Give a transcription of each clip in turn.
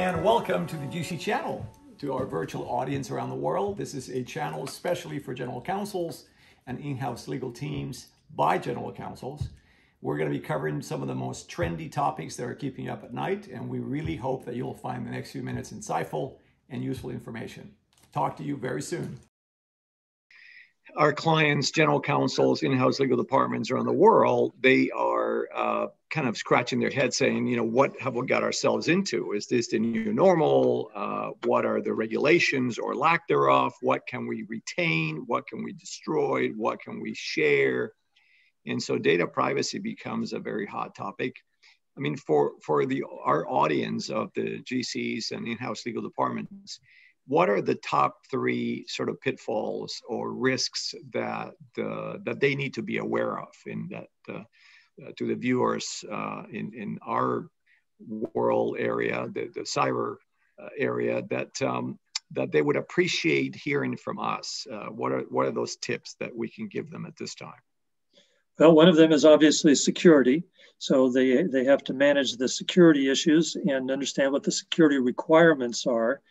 And welcome to the GC channel, to our virtual audience around the world. This is a channel especially for general counsels and in-house legal teams by general counsels. We're going to be covering some of the most trendy topics that are keeping you up at night, and we really hope that you'll find the next few minutes insightful and useful information. Talk to you very soon. Our clients, general counsels, in-house legal departments around the world, they are kind of scratching their head saying, you know, what have we got ourselves into? Is this the new normal? What are the regulations or lack thereof? What can we retain? What can we destroy? What can we share? And so data privacy becomes a very hot topic. I mean, for our audience of the GCs and in-house legal departments, what are the top three sort of pitfalls or risks that they need to be aware of in that to the viewers in our world area, the cyber area, that they would appreciate hearing from us? What are those tips that we can give them at this time? Well, one of them is obviously security. So they have to manage the security issues and understand what the security requirements are.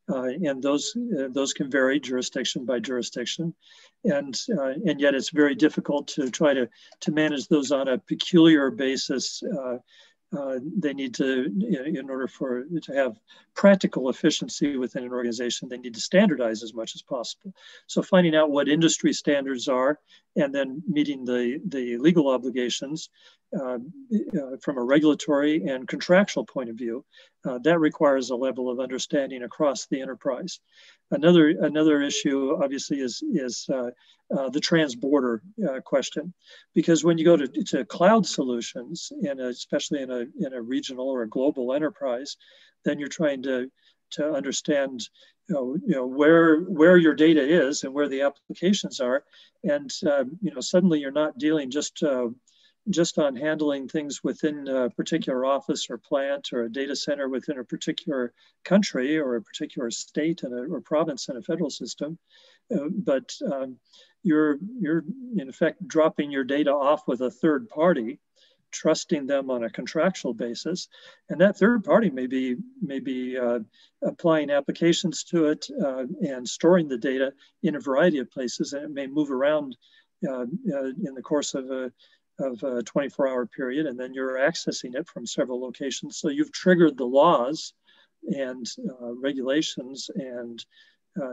And those can vary jurisdiction by jurisdiction, and yet it's very difficult to try to manage those on a peculiar basis. They need to, in order to have practical efficiency within an organization, they need to standardize as much as possible. So finding out what industry standards are and then meeting the legal obligations from a regulatory and contractual point of view, that requires a level of understanding across the enterprise. Another issue, obviously, is the transborder question, because when you go to cloud solutions, and especially in a regional or a global enterprise, then you're trying to understand where your data is and where the applications are, and suddenly you're not dealing just on handling things within a particular office or plant or a data center within a particular country or a particular state or province in a federal system, but you're in effect dropping your data off with a third party, trusting them on a contractual basis, and that third party may be applying applications to it and storing the data in a variety of places, and it may move around in the course of a 24-hour period, and then you're accessing it from several locations. So you've triggered the laws and regulations and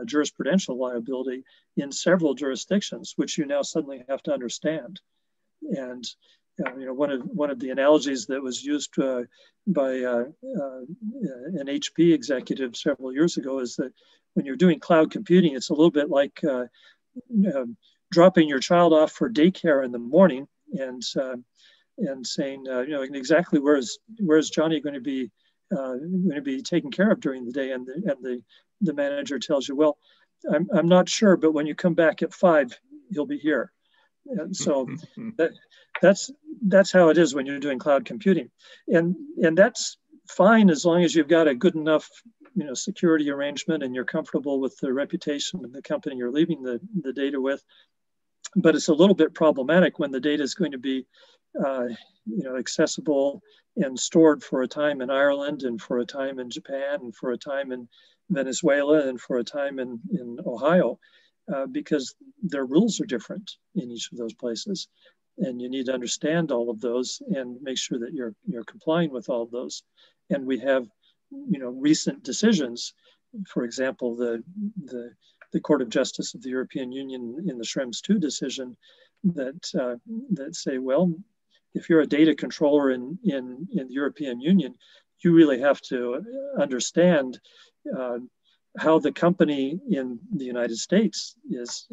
jurisprudential liability in several jurisdictions, which you now suddenly have to understand. And one of the analogies that was used by an HP executive several years ago is that when you're doing cloud computing, it's a little bit like dropping your child off for daycare in the morning and saying, exactly where's Johnny going to be taken care of during the day, and the manager tells you, well, I'm not sure, but when you come back at 5, he'll be here. And so that's how it is when you're doing cloud computing, and that's fine as long as you've got a good enough security arrangement and you're comfortable with the reputation of the company you're leaving the data with. But it's a little bit problematic when the data is going to be, accessible and stored for a time in Ireland, and for a time in Japan, and for a time in Venezuela, and for a time in Ohio, because their rules are different in each of those places, and you need to understand all of those and make sure that you're complying with all of those. And we have, recent decisions, for example, the Court of Justice of the European Union in the Schrems II decision that say, well, if you're a data controller in the European Union, you really have to understand how the company in the United States is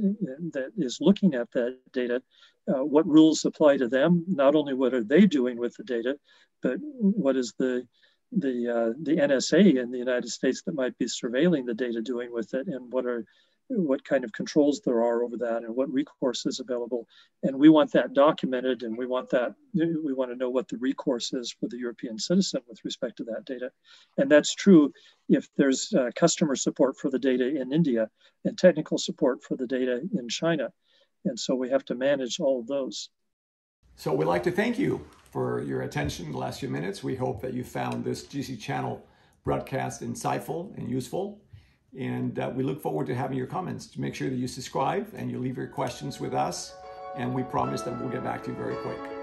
looking at that data, what rules apply to them. Not only what are they doing with the data, but what is the NSA in the United States that might be surveilling the data doing with it, and what kind of controls there are over that, and what recourse is available. And we want that documented, and we want to know what the recourse is for the European citizen with respect to that data. And that's true if there's customer support for the data in India and technical support for the data in China. And so we have to manage all of those. So we'd like to thank you for your attention in the last few minutes. We hope that you found this GC channel broadcast insightful and useful. And we look forward to having your comments. To make sure that you subscribe and you leave your questions with us. And we promise that we'll get back to you very quick.